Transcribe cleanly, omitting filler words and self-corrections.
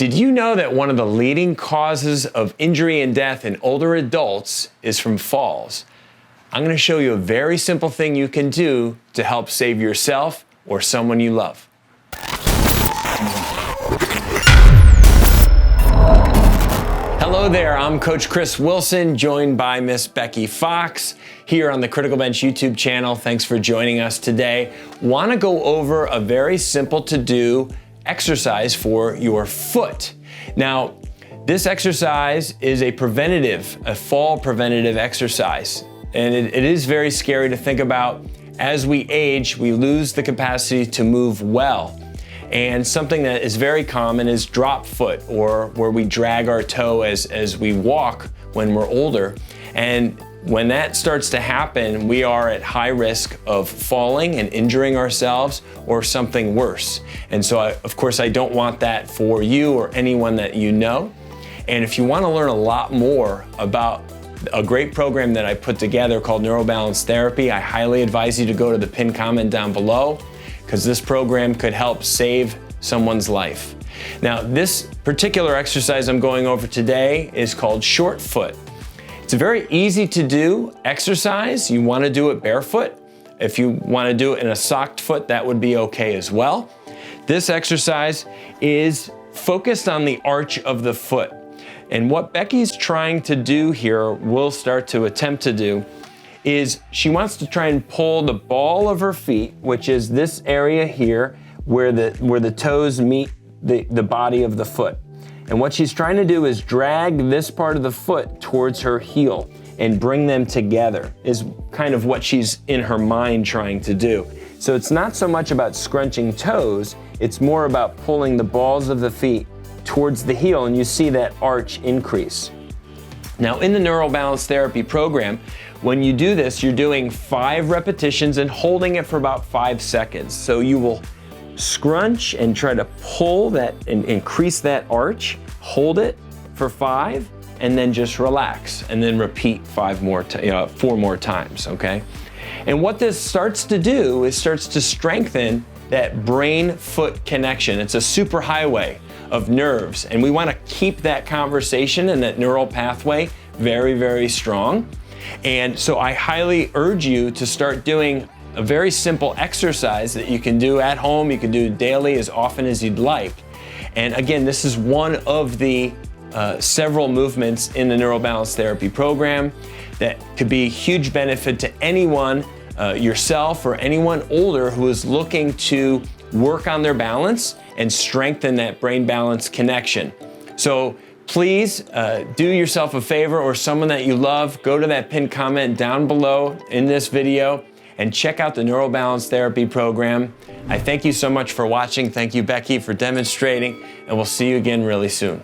Did you know that one of the leading causes of injury and death in older adults is from falls? I'm going to show you a very simple thing you can do to help save yourself or someone you love. Hello there, I'm Coach Chris Wilson, joined by Miss Becky Fox here on the Criticalbench YouTube channel. Thanks for joining us today. Want to go over a very simple to do exercise for your foot. Now, this exercise is a fall preventative exercise. And it is very scary to think about. As we age, we lose the capacity to move well. And something that is very common is drop foot, or where we drag our toe as we walk when we're older. And when that starts to happen, we are at high risk of falling and injuring ourselves or something worse. And so, of course, I don't want that for you or anyone that you know. And if you want to learn a lot more about a great program that I put together called Neuro-Balance Therapy, I highly advise you to go to the pinned comment down below, because this program could help save someone's life. Now, this particular exercise I'm going over today is called short foot. It's a very easy to do exercise. You want to do it barefoot. If you want to do it in a socked foot, that would be okay as well. This exercise is focused on the arch of the foot. And what Becky's trying to do here, we'll start to attempt to do, is she wants to try and pull the ball of her feet, which is this area here where the toes meet the body of the foot. And what she's trying to do is drag this part of the foot towards her heel and bring them together, is kind of what she's in her mind trying to do. So it's not so much about scrunching toes, it's more about pulling the balls of the feet towards the heel, and you see that arch increase. Now, in the Neuro-Balance Therapy program, when you do this, you're doing 5 repetitions and holding it for about 5 seconds. So you will scrunch and try to pull that and increase that arch, hold it for 5, and then just relax, and then repeat 4 more times, okay? And what this starts to do is starts to strengthen that brain-foot connection. It's a superhighway of nerves, and we want to keep that conversation and that neural pathway very, very strong. And so I highly urge you to start doing a very simple exercise that you can do at home. You can do daily as often as you'd like. And again, this is one of the several movements in the Neuro-Balance Therapy program that could be a huge benefit to anyone, yourself or anyone older who is looking to work on their balance and strengthen that brain balance connection. So please do yourself a favor, or someone that you love, go to that pinned comment down below in this video and check out the Neuro-Balance Therapy program. I thank you so much for watching. Thank you, Becky, for demonstrating, and we'll see you again really soon.